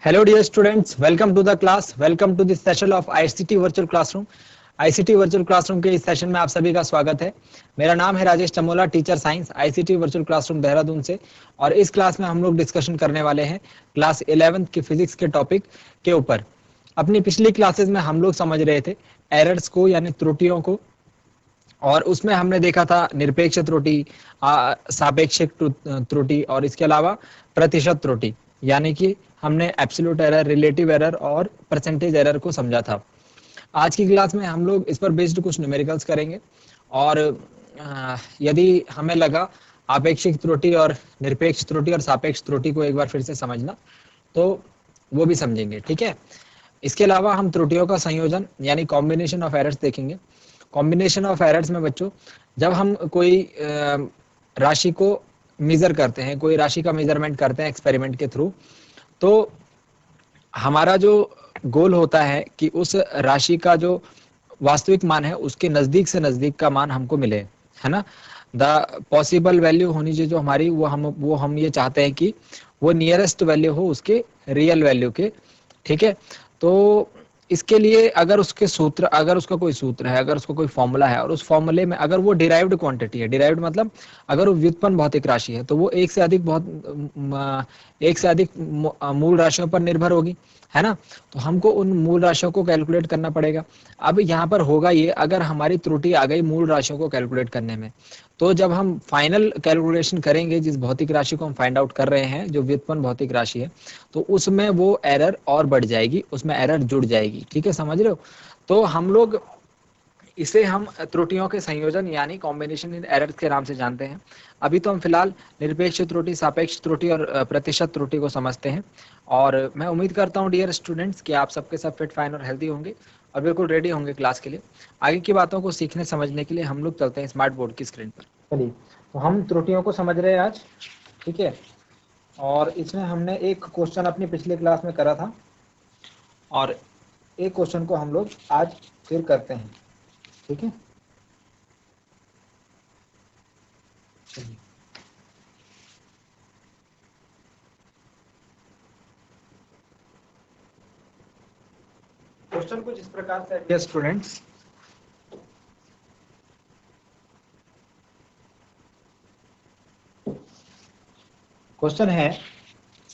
Hello dear students, welcome to the class, welcome to this session of ICT Virtual Classroom. ICT Virtual Classroom के इस session में आप सभी का स्वागत है। मेरा नाम है Rajesh Chamola, teacher science ICT Virtual Classroom Dehradun से। और इस क्लास में हम लोग डिस्कशन करने वाले हैं क्लास 11th की फिजिक्स के टॉपिक के ऊपर। अपनी पिछली क्लासेस में हम लोग समझ रहे थे एरर्स को यानी त्रुटियों को, और उसमें हमने देखा था निरपेक्ष त्रुटि, सापेक्षिक त्रुटि और इसके अलावा प्रतिशत त्रुटि, यानी कि हमने एब्सोल्यूट एरर, रिलेटिव एरर और परसेंटेज एरर को समझा था। आज की क्लास में हम लोग इस पर बेस्ड कुछ न्यूमेरिकल्स करेंगे, और यदि हमें लगा आपेक्षिक त्रुटि और निरपेक्ष त्रुटि और सापेक्ष त्रुटि को एक बार फिर से समझना, तो वो भी समझेंगे। ठीक है। इसके अलावा हम त्रुटियों का संयोजन यानी कॉम्बिनेशन ऑफ एरर्स देखेंगे। कॉम्बिनेशन ऑफ एरर्स में बच्चों, जब हम कोई राशि को मेजर करते हैं, कोई राशि का मेजरमेंट करते हैं एक्सपेरिमेंट के थ्रू, तो हमारा जो गोल होता है कि उस राशि का जो वास्तविक मान है उसके नजदीक से नजदीक का मान हमको मिले, है ना। द पॉसिबल वैल्यू होनी चाहिए जो हमारी, वो हम ये चाहते हैं कि वो नियरेस्ट वैल्यू हो उसके रियल वैल्यू के। ठीक है। तो इसके लिए अगर उसके सूत्र, अगर उसका कोई सूत्र है, अगर उसका कोई फॉर्मूला है, और उस फॉर्मूले में अगर वो डिराइव्ड क्वांटिटी है, डिराइव्ड मतलब अगर वो व्युत्पन्न भौतिक राशि है, तो वो एक से अधिक मूल राशियों पर निर्भर होगी, है ना। तो हमको उन मूल राशियों को कैलकुलेट करना पड़ेगा। अब यहाँ पर होगा ये, अगर हमारी त्रुटि आ गई मूल राशियों को कैलकुलेट करने में, तो जब हम फाइनल कैलकुलेशन करेंगे जिस भौतिक राशि को हम फाइंड आउट कर रहे हैं, जो व्युत्पन्न भौतिक राशि है, तो उसमें वो एरर और बढ़ जाएगी, उसमें एरर जुड़ जाएगी। ठीक है, समझ रहे हो। तो हम लोग इसे हम त्रुटियों के संयोजन यानी कॉम्बिनेशन इन एरर्स के नाम से जानते हैं। अभी तो हम फिलहाल निरपेक्ष त्रुटि, सापेक्ष त्रुटि और प्रतिशत त्रुटि को समझते हैं। और मैं उम्मीद करता हूँ डियर स्टूडेंट्स कि आप सबके सब फिट, फाइन और हेल्दी होंगे और बिल्कुल रेडी होंगे क्लास के लिए। आगे की बातों को सीखने समझने के लिए हम लोग चलते हैं स्मार्ट बोर्ड की स्क्रीन पर। चलिए, तो हम त्रुटियों को समझ रहे हैं आज। ठीक है। और इसमें हमने एक क्वेश्चन अपनी पिछली क्लास में करा था, और एक क्वेश्चन को हम लोग आज फिर करते हैं। ठीक है। चलिए, क्वेश्चन कुछ इस प्रकार से है स्टूडेंट्स। क्वेश्चन है,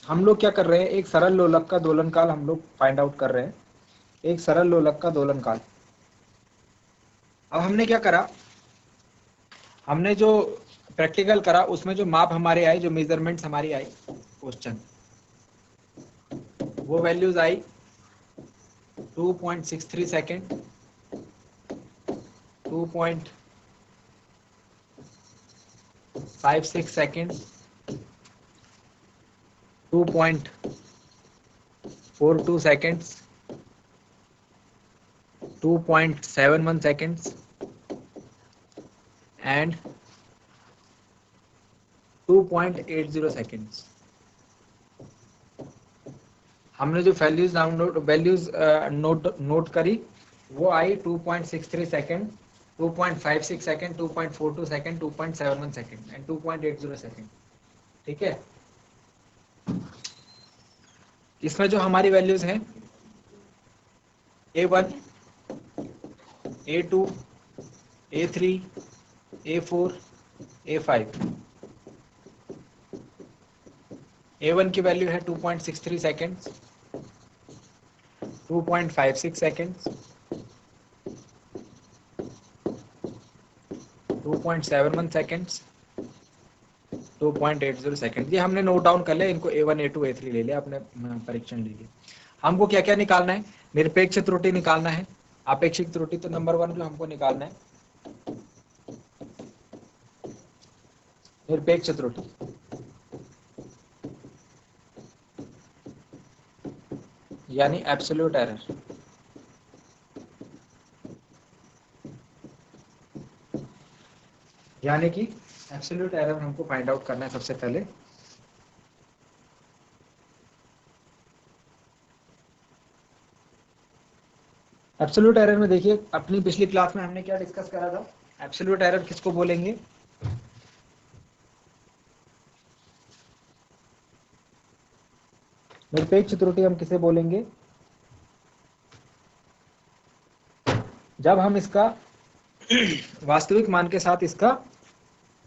हम लोग क्या कर रहे हैं, एक सरल लोलक का दोलन काल हम लोग फाइंड आउट कर रहे हैं। एक सरल लोलक का दोलन काल। अब हमने क्या करा, हमने जो प्रैक्टिकल करा उसमें जो माप हमारे आए, जो मेजरमेंट्स हमारी आई क्वेश्चन, वो values I 2.63 second, 2.56 second, 2.42 seconds, 2.71 seconds and 2.80 seconds। हमने जो वैल्यूज नोट करी वो आई 2.63 second, 2.56 second, 2.42 second, 2.71 second and 2.80 second. ठीक है। इसमें जो हमारी वैल्यूज हैं A1, A2, A3, A4, A5। A1 की वैल्यू है 2.63 सेकेंड्स, 2.56 सेकेंड्स, 2.71 सेकेंड्स, 2.80 सेकेंड। ये हमने नोट डाउन कर लिया, इनको A1, A2, A3 ले लिया, अपने परीक्षण ले लिया। हमको क्या क्या निकालना है, निरपेक्ष त्रुटि निकालना है, आपेक्षिक त्रुटि तो नंबर 1 जो हमको निकालना है निरपेक्ष त्रुटि, यानी एब्सोल्यूट एरर। यानी कि एब्सोल्यूट एरर हमको फाइंड आउट करना है सबसे पहले। एब्सोल्यूट एरर में देखिए, अपनी पिछली क्लास में हमने क्या डिस्कस करा था, एब्सोल्यूट एरर किसको बोलेंगे, निरपेक्ष त्रुटि हम किसे बोलेंगे? जब हम इसका वास्तविक मान के साथ इसका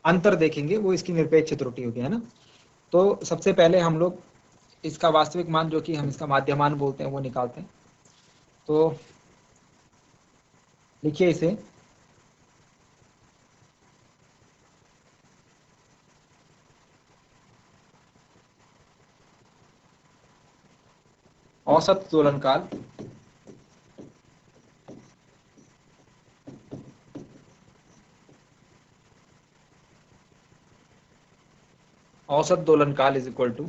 अंतर देखेंगे, वो इसकी निरपेक्ष त्रुटि होगी, है ना। तो सबसे पहले हम लोग इसका वास्तविक मान, जो कि हम इसका माध्यमान बोलते हैं, वो निकालते हैं। तो लिखिए इसे, औसत दोलनकाल औसत दोलनकाल इज इक्वल टू,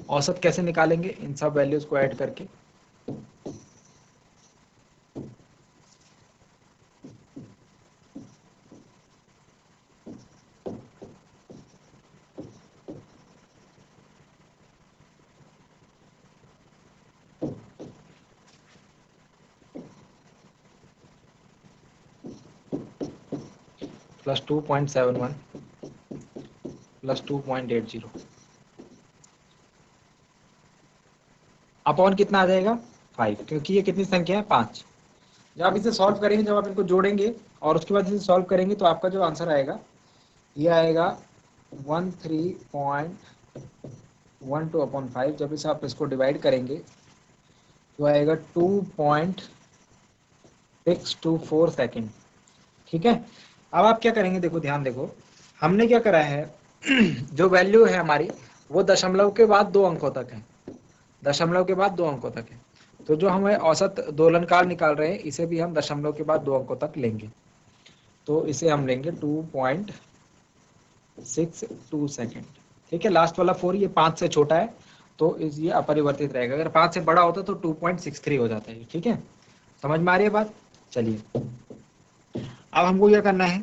औसत कैसे निकालेंगे? इन सब वैल्यूज को ऐड करके। प्लस 2.71 प्लस 2.80 अपॉन कितना आ जाएगा? 5, क्योंकि ये कितनी संख्या है? 5। जब आप इसे सॉल्व करेंगे, जब आप इनको जोड़ेंगे और उसके बाद इसे सॉल्व करेंगे, तो आपका जो आंसर आएगा ये आएगा 13.12 अपॉन 5। जब इसे आप इसको डिवाइड करेंगे तो आएगा 2.624 सेकेंड। ठीक है। अब आप क्या करेंगे? देखो, ध्यान देखो, हमने क्या करा है जो वैल्यू है हमारी, वो दशमलव के बाद 2 अंकों तक है, दशमलव के बाद 2 अंकों तक है। तो जो हमें औसत दोलनकाल निकाल रहे हैं, इसे भी हम दशमलव के बाद 2 अंकों तक लेंगे। तो इसे हम लेंगे 2.62 सेकेंड। ठीक है। लास्ट वाला 4 ये 5 से छोटा है, तो ये अपरिवर्तित रहेगा। अगर 5 से बड़ा होता तो 2.63 हो जाता है। ठीक है, समझ में आ रही है बात? चलिए, अब हमको क्या करना है?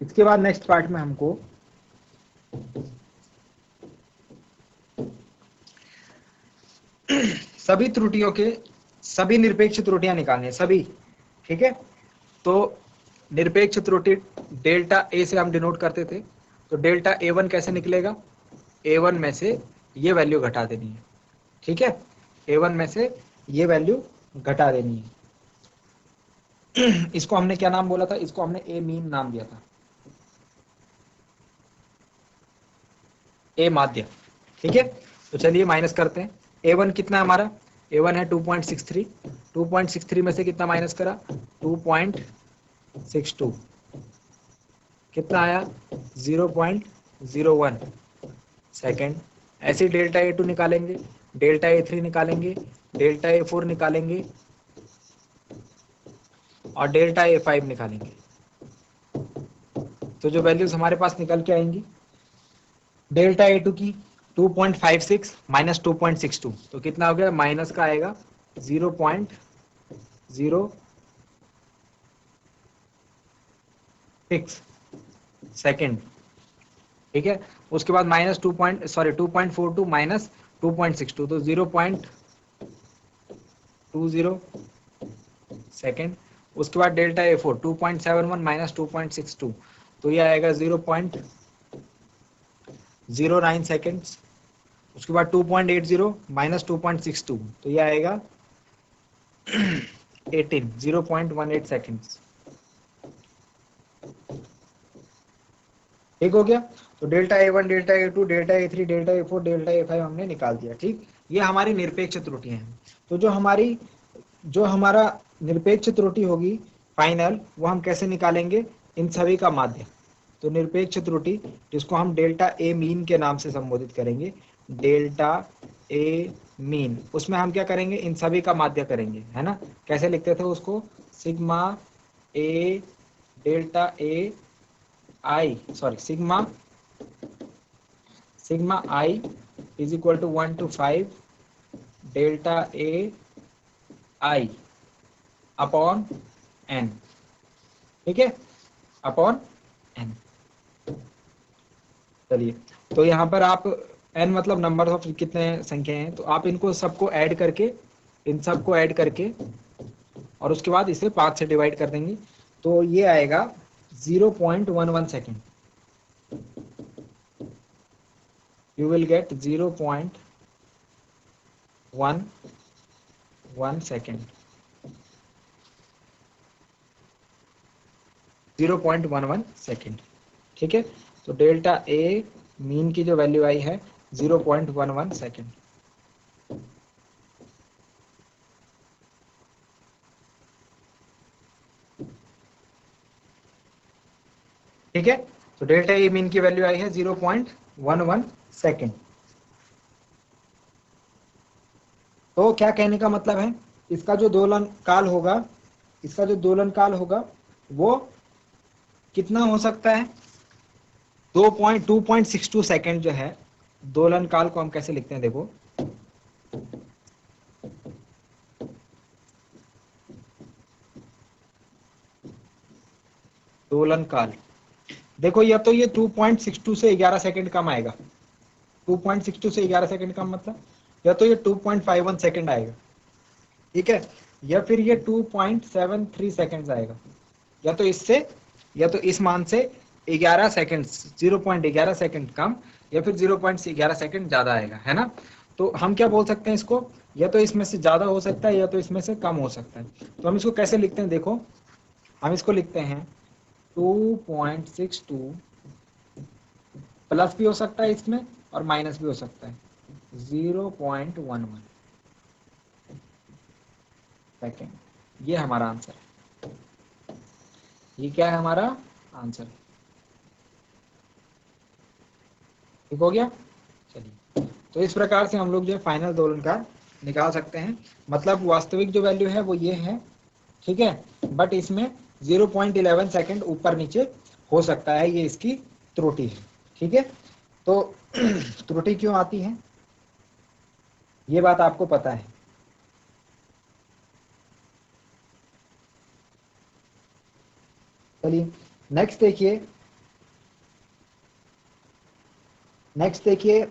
इसके बाद नेक्स्ट पार्ट में हमको सभी त्रुटियों के सभी निरपेक्ष त्रुटियां निकालनी है, सभी। ठीक है। तो निरपेक्ष त्रुटि डेल्टा ए से हम डिनोट करते थे, तो डेल्टा A1 कैसे निकलेगा? A1 में से ये वैल्यू घटा देनी है। ठीक है, A1 में से ये वैल्यू घटा देनी है। इसको हमने क्या नाम बोला था? इसको हमने ए मीन नाम दिया था, ए माध्य। ठीक है, तो चलिए माइनस करते हैं। A1 कितना है हमारा? A1 है 2.63। 2.63 में से कितना माइनस करा? 2.62। कितना आया? 0.01 सेकेंड। ऐसे डेल्टा A2 निकालेंगे, डेल्टा A3 निकालेंगे, डेल्टा A4 निकालेंगे और डेल्टा A5 निकालेंगे। तो जो वैल्यूज हमारे पास निकल के आएंगी डेल्टा A2 की 2.56 माइनस 2.62, तो कितना हो गया? माइनस का आएगा 0.06 सेकेंड। ठीक है, उसके बाद माइनस 2.42 माइनस 2.62, तो 0.20 सेकेंड। उसके बाद डेल्टा A4 2.71 माइनस 2.62, तो ये आएगा 0.09 सेकेंड्स। उसके बाद 2.80 माइनस 2.62, तो ये आएगा 0.18 सेकेंड्स। ठीक हो गया। तो delta A1, delta A2, delta A3, delta A4, delta A5 हमने निकाल दिया। ठीक, ये हमारी निरपेक्ष त्रुटियां हैं। तो जो हमारा निरपेक्ष त्रुटि होगी फाइनल, वो हम कैसे निकालेंगे? इन सभी का माध्य। तो निरपेक्ष त्रुटि, जिसको हम डेल्टा ए मीन के नाम से संबोधित करेंगे, डेल्टा ए मीन, उसमें हम क्या करेंगे? इन सभी का माध्य करेंगे, है ना। कैसे लिखते थे उसको? Sigma A delta A I, sorry, sigma I is equal to 1 to 5 delta A I upon N. ठीक है, अपॉन एन। चलिए, तो यहाँ पर आप एन मतलब नंबर ऑफ कितने संख्या हैं, तो आप इनको सबको ऐड करके, इन सबको ऐड करके और उसके बाद इसे 5 से डिवाइड कर देंगे, तो ये आएगा 0.11 second. You will get 0.11 second, 0.11 second. ठीक है, तो डेल्टा ए मीन की जो वैल्यू आई है 0.11 सेकेंड। ठीक है, तो डेल्टा ए मीन की वैल्यू आई है 0.11 सेकेंड। तो क्या कहने का मतलब है, इसका जो दोलन काल होगा, इसका जो दोलन काल होगा वो कितना हो सकता है, 2.62 सेकेंड जो है। दोलन काल को हम कैसे लिखते हैं, देखो दोलन काल, देखो या तो ये 2.62 से 11 सेकंड कम आएगा, 2.62 से 11 सेकंड कम मतलब या तो ये 2.51 सेकंड आएगा, ठीक है, या फिर ये 2.73 सेकंड्स आएगा, या तो इससे या तो इस मान से 11 सेकंड, 0.11 सेकंड कम या फिर 0.11 सेकंड ज्यादा आएगा, है ना। तो हम क्या बोल सकते हैं इसको, या तो इसमें से ज्यादा हो सकता है या तो इसमें से कम हो सकता है। तो हम इसको कैसे लिखते हैं, देखो हम इसको लिखते हैं 2.62 प्लस भी हो सकता है इसमें और माइनस भी हो सकता है, 0.11 सेकेंड। ये हमारा आंसर है, ये क्या है हमारा आंसर, ठीक हो गया। चलिए, तो इस प्रकार से हम लोग जो है फाइनल दोलन का निकाल सकते हैं, मतलब वास्तविक जो वैल्यू है वो ये है, ठीक है, बट इसमें 0.11 सेकेंड ऊपर नीचे हो सकता है, ये इसकी त्रुटि है। ठीक है, तो त्रुटि क्यों आती है ये बात आपको पता है। चलिए नेक्स्ट देखिए, नेक्स्ट देखिए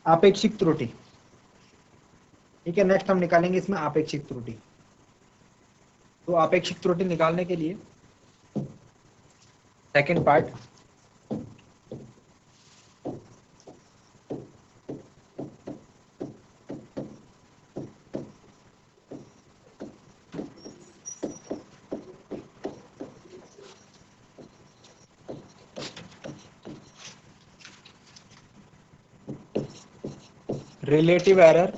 आपेक्षिक त्रुटि। ठीक है, नेक्स्ट हम निकालेंगे इसमें आपेक्षिक त्रुटि। तो आपेक्षिक त्रुटि निकालने के लिए second part, relative error,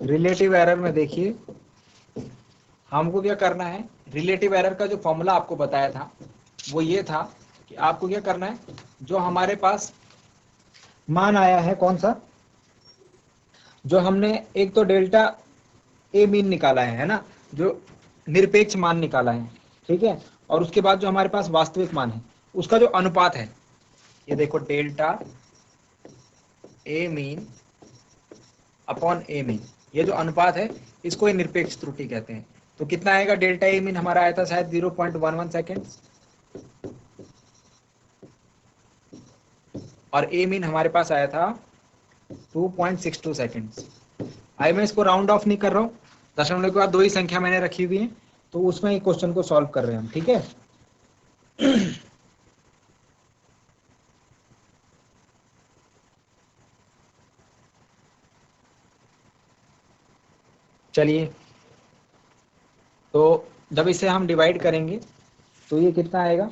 relative error में देखिए हमको क्या करना है, रिलेटिव एरर का जो फॉर्मूला आपको बताया था वो ये था कि आपको क्या करना है, जो हमारे पास मान आया है कौन सा, जो हमने एक तो डेल्टा ए मीन निकाला है ना, जो निरपेक्ष मान निकाला है, ठीक है, और उसके बाद जो हमारे पास वास्तविक मान है उसका जो अनुपात है, ये देखो delta A mean upon A mean, ये जो अनुपात है इसको ये निरपेक्ष त्रुटि कहते हैं। तो कितना आएगा, डेल्टा ए मीन हमारा आया था शायद 0.11 सेकेंड और ए मीन हमारे पास आया था 2.62 सेकेंड्स। आई मैं इसको राउंड ऑफ नहीं कर रहा हूँ, दशमलव के बाद दो ही संख्या मैंने रखी हुई है, तो उसमें ही क्वेश्चन को सॉल्व कर रहे हैं हम, ठीक है। चलिए, तो जब इसे हम डिवाइड करेंगे तो ये कितना आएगा,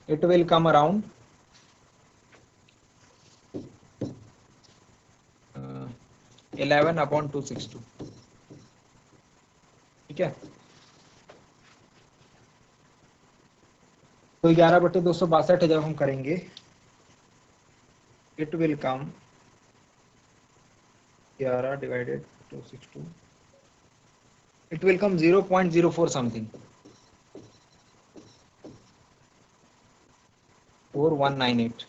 इट विल कम अराउंड 11/262, ठीक है। तो 11/262 जब हम करेंगे it will come 11 divided 262, it will come 0.04 something, 4198।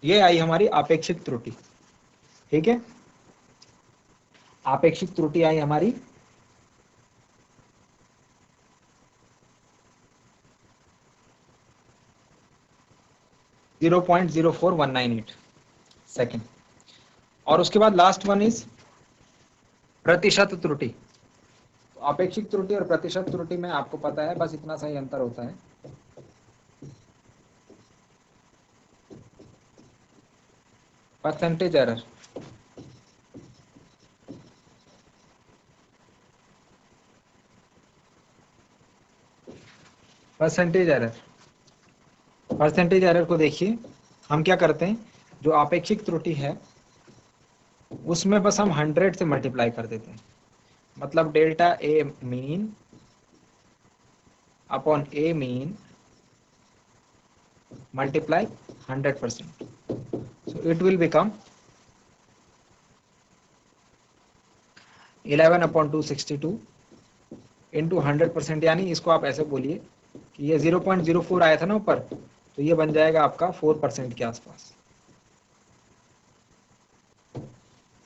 ये आई हमारी आपेक्षिक त्रुटि, ठीक है, आपेक्षिक त्रुटि आई हमारी 0.04198 सेकेंड। और उसके बाद लास्ट वन इज प्रतिशत त्रुटि। तो अपेक्षित त्रुटि और प्रतिशत त्रुटि में आपको पता है बस इतना सा ही अंतर होता है। Percentage error, percentage error, percentage error को देखिए, हम क्या करते हैं, जो अपेक्षित त्रुटि है उसमें बस हम 100 से मल्टीप्लाई कर देते हैं। मतलब delta A mean upon A mean multiply 100%, so it will become 11/262 into 100%। यानी इसको आप ऐसे बोलिए कि ये 0.04 आया था ना ऊपर, तो ये बन जाएगा आपका 4% के आसपास।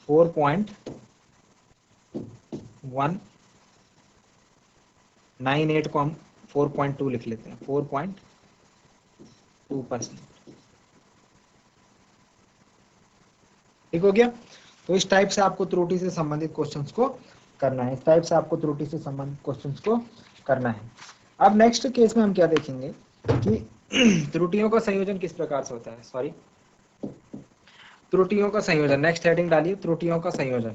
4.198 को हम 4.2 लिख लेते हैं, 4.2%। ठीक हो गया। तो इस टाइप से आपको त्रुटि से संबंधित क्वेश्चंस को करना है, इस टाइप से आपको त्रुटि से संबंधित क्वेश्चंस को करना है। अब नेक्स्ट केस में हम क्या देखेंगे कि त्रुटियों का संयोजन किस प्रकार से होता है। सॉरी, त्रुटियों का संयोजन, नेक्स्ट हेडिंग डालिए, त्रुटियों का संयोजन।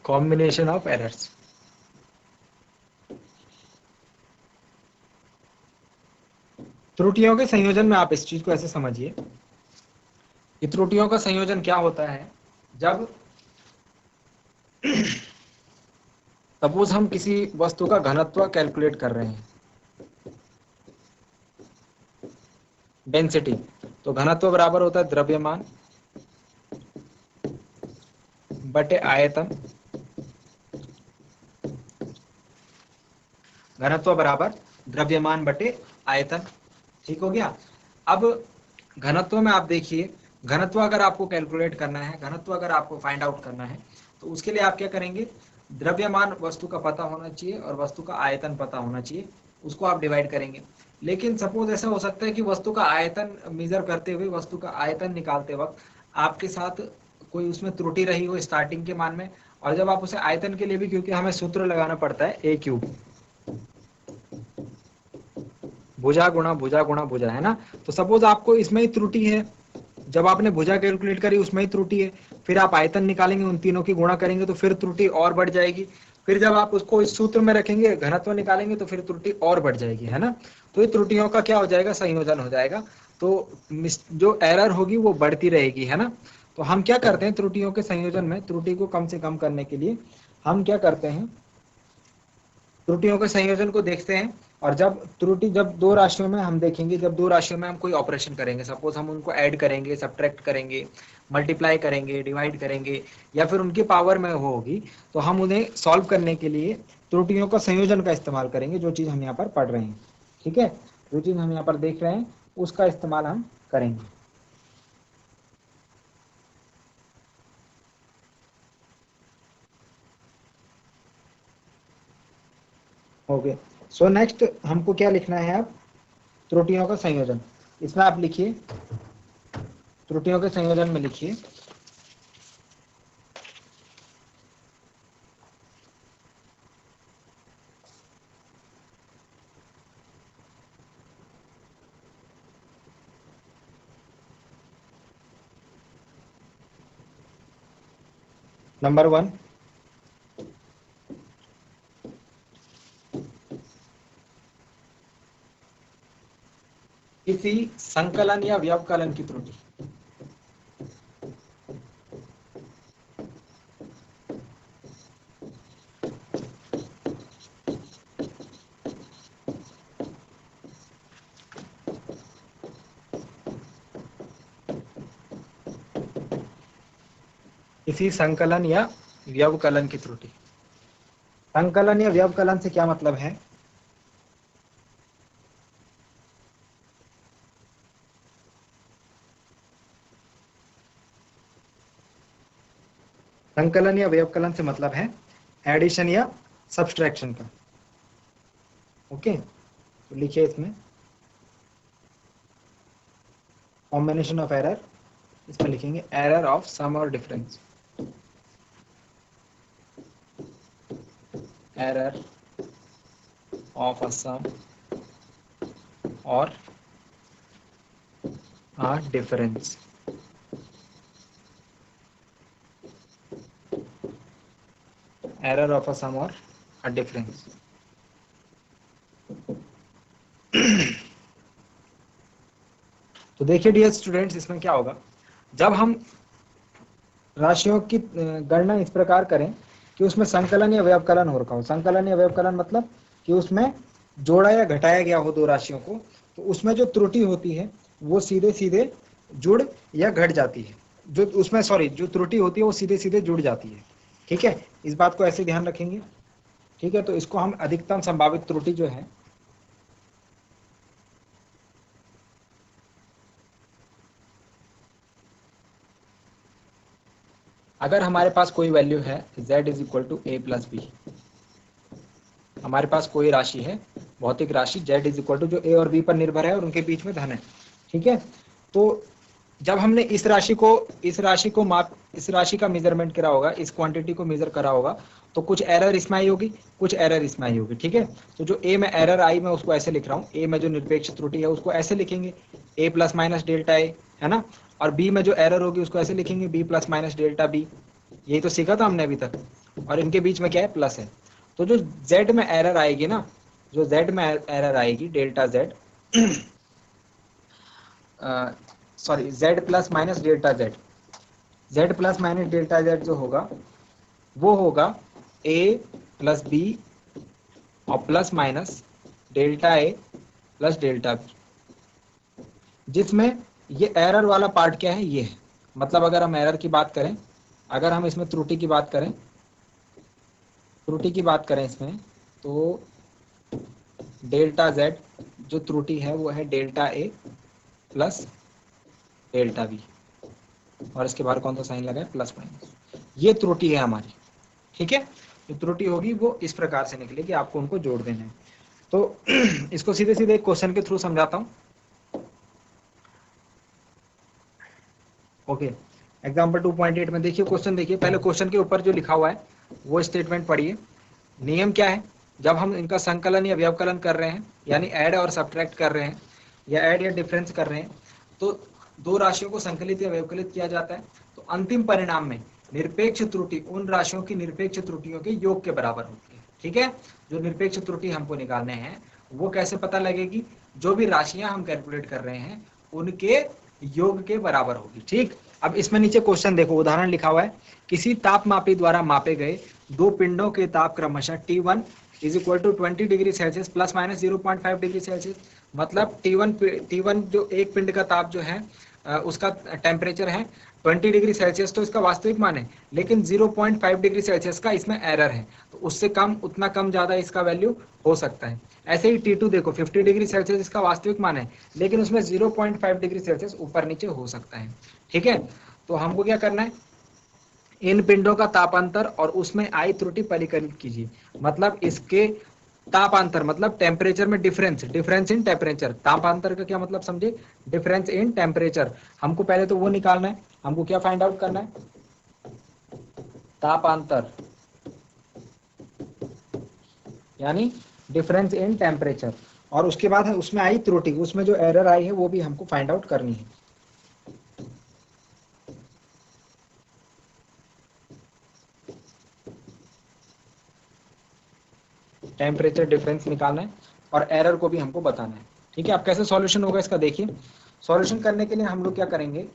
Combination of errors. त्रुटियों के संयोजन में आप इस चीज को ऐसे समझिए कि त्रुटियों का संयोजन क्या होता है, जब सपोज हम किसी वस्तु का घनत्व कैलकुलेट कर रहे हैं, डेंसिटी, तो घनत्व बराबर होता है द्रव्यमान बटे आयतन, घनत्व बराबर द्रव्यमान बटे आयतन। ठीक हो गया। अब घनत्व में आप देखिए, घनत्व अगर आपको कैलकुलेट करना है, घनत्व अगर आपको फाइंड आउट करना है, तो उसके लिए आप क्या करेंगे, द्रव्यमान वस्तु का पता होना चाहिए और वस्तु का आयतन पता होना चाहिए, उसको आप डिवाइड करेंगे। लेकिन सपोज ऐसा हो सकता है कि वस्तु का आयतन मेजर करते हुए, वस्तु का आयतन निकालते वक्त आपके साथ कोई उसमें त्रुटि रही हो स्टार्टिंग के मान में, और जब आप उसे आयतन के लिए भी, क्योंकि हमें सूत्र लगाना पड़ता है ए क्यूब, भुजा गुणा भुजा गुणा भुजा, है ना। तो सपोज आपको इसमें ही त्रुटि है, जब आपने भुजा कैलकुलेट करी उसमें ही त्रुटि है, फिर आप आयतन निकालेंगे, उन तीनों की गुणा करेंगे तो फिर त्रुटि और बढ़ जाएगी, फिर जब आप उसको इस सूत्र में रखेंगे, घनत्व निकालेंगे, तो फिर त्रुटि और बढ़ जाएगी, है ना। तो ये त्रुटियों का क्या हो जाएगा, संयोजन हो जाएगा। तो जो एरर होगी वो बढ़ती रहेगी, है ना। तो हम क्या करते हैं, त्रुटियों के संयोजन में त्रुटि को कम से कम करने के लिए हम क्या करते हैं, त्रुटियों के संयोजन को देखते हैं। और जब त्रुटि, जब दो राशियों में हम देखेंगे, जब दो राशियों में हम कोई ऑपरेशन करेंगे, सपोज हम उनको ऐड करेंगे, सब्ट्रैक्ट करेंगे, मल्टीप्लाई करेंगे, डिवाइड करेंगे, या फिर उनकी पावर में होगी, तो हम उन्हें सॉल्व करने के लिए त्रुटियों का संयोजन का इस्तेमाल करेंगे, जो चीज हम यहाँ पर पढ़ रहे हैं। ठीक है, जो चीज हम यहाँ पर देख रहे हैं उसका इस्तेमाल हम करेंगे। ओके, सो नेक्स्ट हमको क्या लिखना है अब, त्रुटियों का संयोजन। इसमें आप लिखिए, त्रुटियों के संयोजन में लिखिए नंबर 1, किसी संकलन या व्यवकलन की त्रुटि। किसी संकलन या व्यवकलन की त्रुटि। संकलन या व्यवकलन से क्या मतलब है? संकलन या व्यवकलन से मतलब है एडिशन या सब्सट्रैक्शन का। ओके, तो लिखिए इसमें कॉम्बिनेशन ऑफ एरर, इसमें लिखेंगे एरर ऑफ सम और डिफरेंस। एरर ऑफ अ सम और a difference। error of a sum or a difference। तो देखिए डियर स्टूडेंट्स, इसमें क्या होगा, जब हम राशियों की गणना इस प्रकार करें कि उसमें संकलन या व्यवकलन हो रखा हो। संकलन या व्यवकलन मतलब कि उसमें जोड़ा या घटाया गया हो दो राशियों को, तो उसमें जो त्रुटि होती है वो सीधे सीधे जुड़ या घट जाती है। जो उसमें जो त्रुटि होती है वो सीधे सीधे जुड़ जाती है। ठीक है, इस बात को ऐसे ध्यान रखेंगे। ठीक है, तो इसको हम अधिकतम संभावित त्रुटि जो है, अगर हमारे पास कोई वैल्यू है z is equal to a plus B, हमारे पास कोई राशि है, भौतिक राशि z इज इक्वल टू जो a और b पर निर्भर है और उनके बीच में धन है। ठीक है, तो जब हमने इस राशि का मेजरमेंट करा होगा, इस क्वांटिटी को मेजर करा होगा, तो कुछ एरर इसमें आई होगी, कुछ एरर इसमें आई होगी। ठीक है, तो जो a में एरर आई मैं उसको ऐसे लिख रहा हूँ, a में जो निरपेक्ष त्रुटि है उसको ऐसे लिखेंगे a plus minus delta a, है ना, और b में जो एरर होगी उसको ऐसे लिखेंगे b plus minus delta b। यही तो सीखा था हमने अभी तक, और इनके बीच में क्या है, प्लस है। तो जो z में एरर आएगी ना, जो z में एरर आएगी delta z, sorry z plus minus delta z, z plus minus delta z जो होगा वो होगा a प्लस b और plus minus delta a plus delta b, जिसमें ये एरर वाला पार्ट क्या है, ये है। मतलब अगर हम एरर की बात करें, अगर हम इसमें त्रुटि की बात करें, इसमें तो डेल्टा z जो त्रुटि है वो है delta a plus delta B, और इसके बाहर कौन सा साइन लगा है, प्लस माइनस। ये त्रुटि है हमारी। ठीक है, जो त्रुटि होगी वो इस प्रकार से निकलेगी, आपको उनको जोड़ देना है। तो इसको सीधे सीधे एक क्वेश्चन के थ्रू समझाता हूँ। ओके, एग्जाम्पल 2.8 में देखिए क्वेश्चन, देखिए पहले क्वेश्चन के ऊपर जो लिखा हुआ है वो स्टेटमेंट पढ़िए। नियम क्या है, जब हम इनका संकलन या व्यवकलन कर रहे हैं, यानी ऐड और सब्ट्रैक्ट कर रहे हैं, या ऐड या डिफरेंस कर रहे हैं, तो दो राशियों को संकलित या व्यवकलित किया जाता है, तो अंतिम परिणाम में निरपेक्ष त्रुटि उन राशियों की निरपेक्ष त्रुटियों के योग के बराबर होती है। ठीक है, जो निरपेक्ष त्रुटि हमको निकालने हैं वो कैसे पता लगेगी, जो भी राशियां हम कैलकुलेट कर रहे हैं उनके योग के बराबर होगी। ठीक, अब इसमें नीचे क्वेश्चन देखो, उदाहरण लिखा हुआ है, किसी तापमापी द्वारा मापे गए दो पिंडों के ताप क्रमशः T1 is equal to 20 degree Celsius plus minus 0.5 degree Celsius. मतलब T1 जो एक पिंड का ताप जो है उसका टेम्परेचर है 20 डिग्री सेल्सियस, तो इसका वास्तविक मान है, लेकिन 0.5 डिग्री सेल्सियस का इसमें एरर है, तो उससे कम, उतना कम ज्यादा इसका वैल्यू हो सकता है। ऐसे ही T2 देखो, 50 डिग्री सेल्सियस इसका वास्तविक मान है, लेकिन उसमें 0.5 डिग्री सेल्सियस ऊपर नीचे हो सकता है। ठीक है, तो हमको क्या करना है, इन पिंडों का तापांतर और उसमें आई त्रुटि परिकलित कीजिए। मतलब इसके तापांतर मतलब टेम्परेचर में डिफरेंस, डिफरेंस इन टेम्परेचर। तापांतर का क्या मतलब समझे, डिफरेंस इन टेम्परेचर। हमको पहले तो वो निकालना है, हमको क्या फाइंड आउट करना है, तापांतर यानी डिफरेंस इन टेम्परेचर, और उसके बाद उसमें आई त्रुटि, उसमें जो एरर आई है वो भी हमको फाइंड आउट करनी है। टेम्परेचर डिफरेंस निकालना है और एरर को भी हमको बताना है। ठीक है, अब कैसे सॉल्यूशन होगा इसका देखिए। सॉल्यूशन करने के लिए हम लोग क्या करेंगे,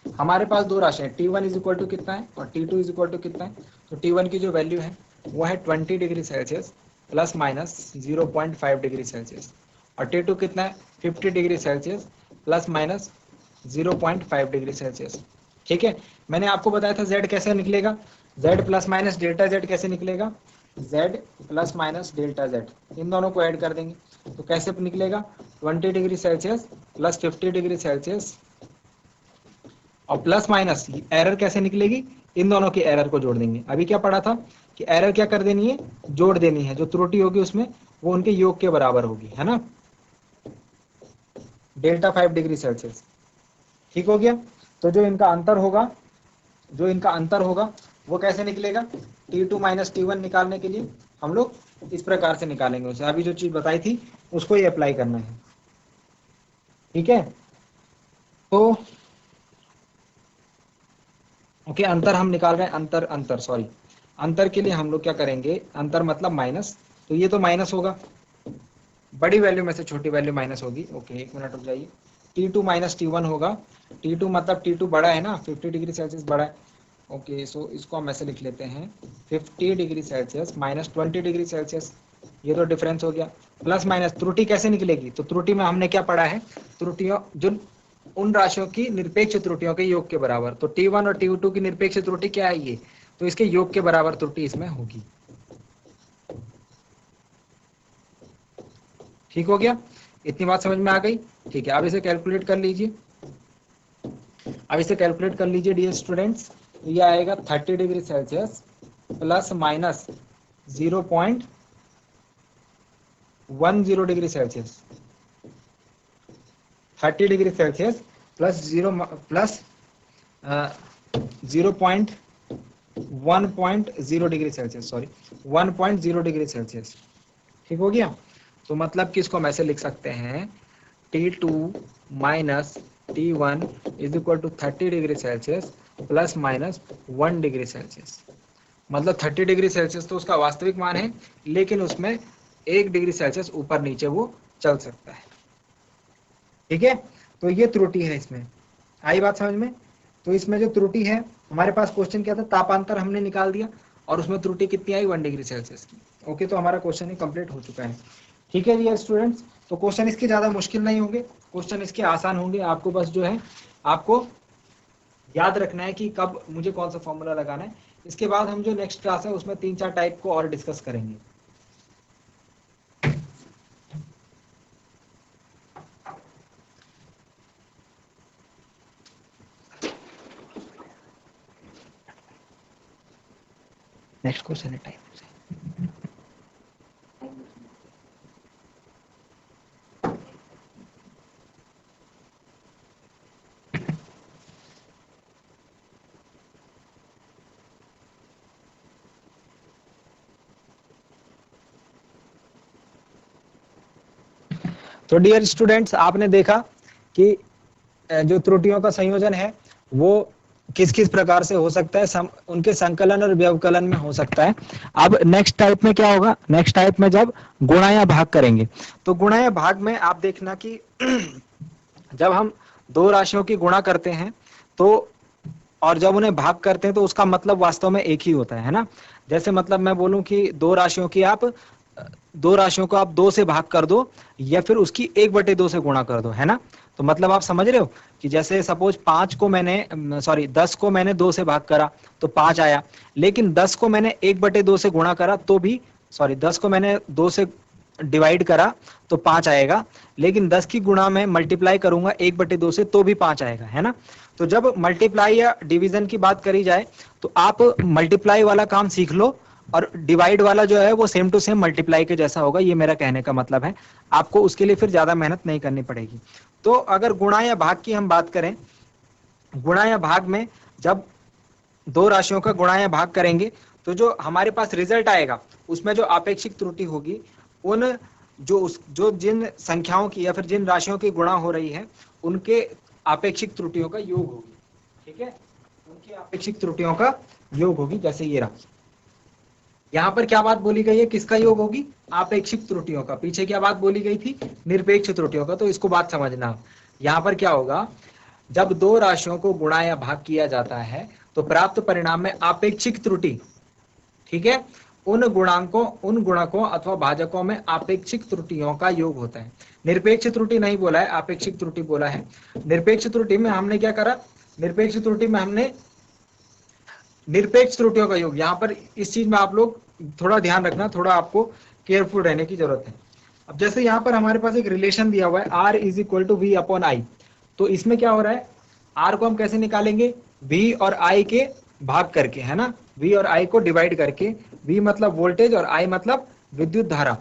हमारे पास दो राशि है, T1 इज इक्वल टू कितना है और T2 इज इक्वल टू कितना है। तो T1 की जो वैल्यू है वो है 20 degree Celsius plus minus 0.5 degree Celsius, और T2 कितना है 50 degree Celsius plus minus 0.5 degree Celsius. ठीक है, मैंने आपको बताया था z कैसे निकलेगा, z plus minus delta z कैसे निकलेगा, z plus minus delta z, इन दोनों को ऐड कर देंगे तो कैसे निकलेगा 20 degree Celsius plus 50 degree Celsius, और प्लस माइनस एरर कैसे निकलेगी, इन दोनों की एरर को जोड़ देंगे। अभी क्या पढ़ा था कि एरर क्या कर देनी है, जोड़ देनी है, जो त्रुटि होगी उसमें वो उनके योग के बराबर होगी, है ना, डेल्टा 5 डिग्री सेल्सियस। ठीक हो गया। तो जो इनका अंतर होगा, जो इनका अंतर होगा वो कैसे निकलेगा, T2 माइनस T1 निकालने के लिए हम लोग इस प्रकार से निकालेंगे उसे, अभी जो चीज बताई थी उसको ही अप्लाई करना है। ठीक है, तो ओके, अंतर हम निकाल रहे हैं, अंतर सॉरी, अंतर के लिए हम लोग क्या करेंगे, अंतर मतलब माइनस, तो ये तो माइनस होगा, बड़ी वैल्यू में से छोटी वैल्यू माइनस होगी। ओके, एक मिनट रुक जाइए, T2 माइनस T1 होगा, T2 मतलब T2 बड़ा है ना, 50 डिग्री सेल्सियस बड़ा है। ओके, सो इसको हम ऐसे लिख लेते हैं 50 degree Celsius minus 20 degree Celsius, ये तो डिफरेंस हो गया। प्लस माइनस त्रुटि कैसे निकलेगी, तो त्रुटि में हमने क्या पढ़ा है, त्रुटियों जो उन राशियों की निरपेक्ष त्रुटियों के योग के बराबर, तो T1 और T2 की निरपेक्ष त्रुटि क्या है ये, तो इसके योग के बराबर त्रुटि इसमें होगी। ठीक हो गया, इतनी बात समझ में आ गई। ठीक है, अब इसे कैलकुलेट कर लीजिए, अब इसे कैलकुलेट कर लीजिए डियर स्टूडेंट्स, तो ये आएगा 30 degree Celsius plus minus 0.10 degree Celsius, 30 degree Celsius plus 0.1 degree Celsius, sorry 1.0 degree Celsius. ठीक हो गया, तो मतलब कि इसको हम ऐसे लिख सकते हैं T2 minus T1 is equal to 30 degree Celsius plus minus 1 degree Celsius, मतलब 30 डिग्री सेल्सियस तो उसका वास्तविक मान है, लेकिन उसमें 1 डिग्री सेल्सियस ऊपर नीचे वो चल सकता है। ठीक है, तो ये त्रुटि है, इसमें आई बात समझ में। तो इसमें जो त्रुटि है, हमारे पास क्वेश्चन क्या था, तापांतर हमने निकाल दिया और उसमें त्रुटि कितनी आई 1 डिग्री सेल्सियस की। ओके, तो हमारा क्वेश्चन ही कंप्लीट हो चुका है। ठीक है डियर स्टूडेंट्स, तो क्वेश्चन इसके ज्यादा मुश्किल नहीं होंगे, क्वेश्चन इसके आसान होंगे, आपको बस जो है आपको याद रखना है कि कब मुझे कौन सा फॉर्मूला लगाना है। इसके बाद हम जो नेक्स्ट क्लास है उसमें 3-4 टाइप को और डिस्कस करेंगे। नेक्स्ट क्वेश्चन है टाइप से। तो डियर स्टूडेंट्स, आपने देखा कि जो त्रुटियों का संयोजन है वो किस किस प्रकार से हो सकता है, उनके संकलन और व्यवकलन में हो सकता है। अब नेक्स्ट टाइप में क्या होगा, नेक्स्ट टाइप में जब गुणा या भाग करेंगे, तो गुणा या भाग में आप देखना कि जब हम दो राशियों की गुणा करते हैं तो, और जब उन्हें भाग करते हैं तो उसका मतलब वास्तव में एक ही होता है ना। जैसे मतलब मैं बोलूं कि दो राशियों को आप 2 से भाग कर दो या फिर उसकी 1/2 से गुणा कर दो, है ना। तो मतलब आप समझ रहे हो कि जैसे सपोज 10 को मैंने 2 से भाग करा तो 5 आया, लेकिन 10 को मैंने 1/2 से गुणा करा तो भी, 10 को मैंने 2 से डिवाइड करा तो 5 आएगा, लेकिन 10 की गुणा में मल्टीप्लाई करूंगा 1/2 से तो भी 5 आएगा, है ना। तो जब मल्टीप्लाई या डिवीजन की बात करी जाए तो आप मल्टीप्लाई वाला काम सीख लो और डिवाइड वाला जो है वो सेम टू सेम मल्टीप्लाई के जैसा होगा, ये मेरा कहने का मतलब है। आपको उसके लिए फिर ज्यादा मेहनत नहीं करनी पड़ेगी। तो अगर गुणा या भाग की हम बात करें, गुणा या भाग में जब दो राशियों का गुणा या भाग करेंगे तो जो हमारे पास रिजल्ट आएगा उसमें जो आपेक्षिक त्रुटि होगी, उन जो जिन संख्याओं की या फिर जिन राशियों की गुणा हो रही है उनके आपेक्षिक त्रुटियों का योग होगी। ठीक है, उनकी आपेक्षिक त्रुटियों का योग होगी, जैसे ये रहा। यहाँ पर क्या बात बोली गई है, किसका योग होगी, आपेक्षिक त्रुटियों का। पीछे क्या बात बोली गई थी, निरपेक्ष त्रुटियों का। तो इसको बात समझना, यहाँ पर क्या होगा, जब दो राशियों को गुणा या भाग किया जाता है तो प्राप्त परिणाम में आपेक्षिक त्रुटि, ठीक है, उन गुणकों अथवा भाजकों में आपेक्षिक त्रुटियों का योग होता है। निरपेक्ष त्रुटि नहीं बोला है, आपेक्षिक त्रुटि बोला है। निरपेक्ष त्रुटि में हमने क्या करा, निरपेक्ष त्रुटि में हमने निरपेक्ष त्रुटियों का योग, यहाँ पर इस चीज में आप लोग थोड़ा ध्यान रखना, थोड़ा आपको केयरफुल रहने की जरूरत है। अब जैसे यहाँ पर हमारे पास एक रिलेशन दिया हुआ है R is equal to V upon I, तो इसमें क्या हो रहा है, R को हम कैसे निकालेंगे, V और I के भाग करके, है ना, V और I को डिवाइड करके, V मतलब वोल्टेज और I मतलब विद्युत धारा।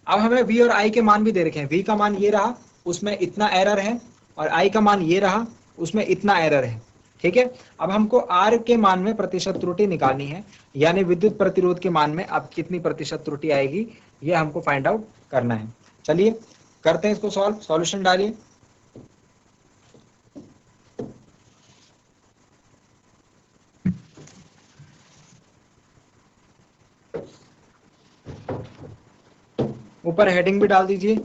अब हमें V और I के मान भी दे रखे हैं, V का मान ये रहा, उसमें इतना एरर है, और I का मान ये रहा, उसमें इतना एरर है, ठीक है। अब हमको R के मान में प्रतिशत त्रुटि निकालनी है, यानी विद्युत प्रतिरोध के मान में अब कितनी प्रतिशत त्रुटि आएगी, ये हमको फाइंड आउट करना है। चलिए करते हैं इसको सॉल्व, सॉल्यूशन डालिए। ऊपर हेडिंग भी डाल दीजिए।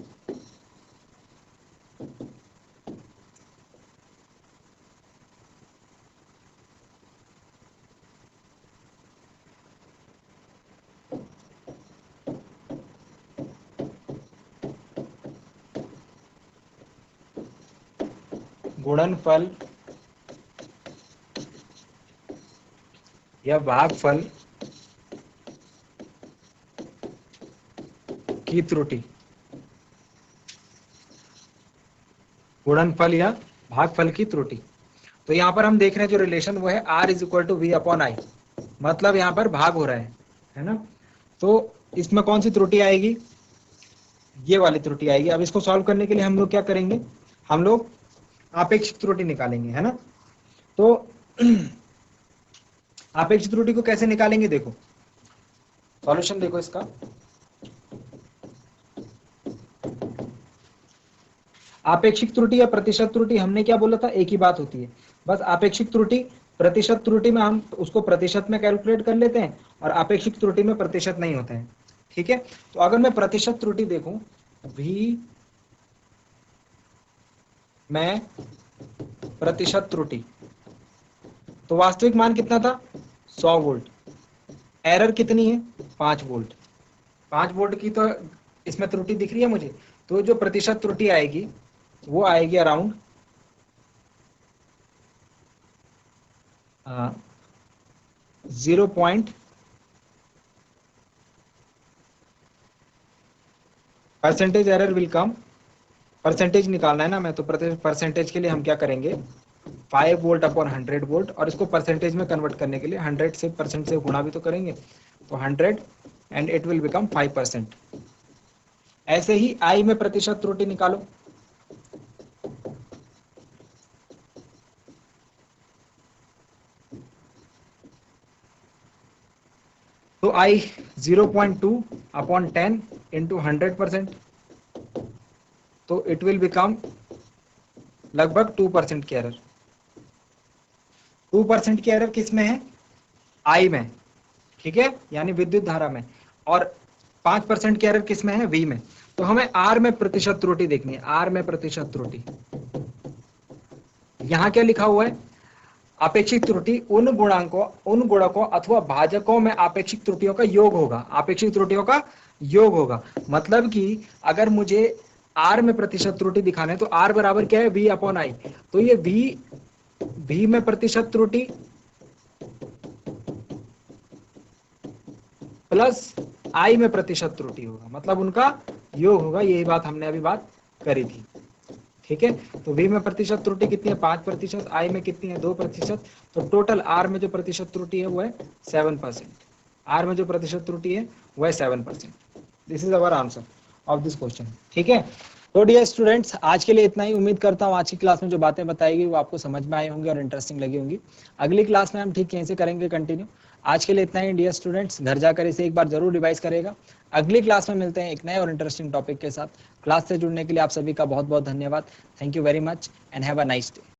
गुणनफल या भागफल की त्रुटि, गुणनफल या भागफल की त्रुटि। तो यहाँ पर हम देख रहे हैं जो रिलेशन वो है R is equal to V upon I, मतलब यहाँ पर भाग हो रहा है ना। तो इसमें कौन सी त्रुटि आएगी, ये वाली त्रुटि आएगी। अब इसको सॉल्व करने के लिए हम लोग क्या करेंगे, हम लोग आपेक्षिक त्रुटि निकालेंगे, है ना। तो आपेक्षिक त्रुटि को कैसे निकालेंगे, देखो सॉल्यूशन देखो इसका। आपेक्षिक त्रुटि या प्रतिशत त्रुटि, हमने क्या बोला था, एक ही बात होती है। बस आपेक्षिक त्रुटि, प्रतिशत त्रुटि में हम उसको प्रतिशत में कैलकुलेट कर लेते हैं, और आपेक्षिक त्रुटि में प्रतिशत नहीं होता है, ठीक है। तो अगर मैं प्रतिशत त्रुटि देखूं, V में प्रतिशत त्रुटि, तो वास्तविक मान कितना था, 100 वोल्ट, एरर कितनी है, 5 वोल्ट। 5 वोल्ट की तो इसमें त्रुटि दिख रही है मुझे, तो जो प्रतिशत त्रुटि आएगी वो आएगी around 0. Percentage error will come, percentage निकालना है ना मैं, तो परसेंटेज के लिए हम क्या करेंगे, 5 वोल्ट अपॉन 100 वोल्ट, और इसको परसेंटेज में कन्वर्ट करने के लिए 100 से परसेंट से गुणा भी तो करेंगे, तो 100 एंड इट विल बिकम 5%। ऐसे ही I में प्रतिशत त्रुटि निकालो, तो I 0.2 अपॉन 10 इंटू 100%, तो इट विल बिकम लगभग 2% की एरर। 2% की एरर किस में है, I में, ठीक है, यानी विद्युत धारा में, और 5% की एरर किस में है, V में। तो हमें R में प्रतिशत त्रुटि देखनी है, R में प्रतिशत त्रुटि। यहां क्या लिखा हुआ है, आपेक्षिक त्रुटि उन गुणकों अथवा भाजकों में आपेक्षिक त्रुटियों का योग होगा, आपेक्षिक त्रुटियों का योग होगा। मतलब कि अगर मुझे R में प्रतिशत त्रुटि दिखाना है, तो R बराबर क्या है, V अपॉन I, तो ये V में प्रतिशत त्रुटि प्लस I में प्रतिशत त्रुटि होगा, मतलब उनका योग होगा। यही बात हमने अभी बात करी थी, ठीक है। तो V में प्रतिशत त्रुटि कितनी है, 5%, I में कितनी है, 2%, तो टोटल R में जो प्रतिशत त्रुटि है वो है 7%। R में जो प्रतिशत त्रुटि है वो है 7%। This is our answer of this question, ठीक है। तो डियर स्टूडेंट्स, आज के लिए इतना ही। उम्मीद करता हूँ आज की क्लास में जो बातें बताई गई वो आपको समझ में आई होंगी और इंटरेस्टिंग लगी होंगी। अगली क्लास में हम ठीक यहीं से करेंगे कंटिन्यू। आज के लिए इतना ही डियर स्टूडेंट्स, घर जाकर इसे एक बार जरूर रिवाइज करेगा। अगली क्लास में मिलते हैं एक नए और इंटरेस्टिंग टॉपिक के साथ। क्लास से जुड़ने के लिए आप सभी का बहुत बहुत धन्यवाद। Thank you very much and have a nice day.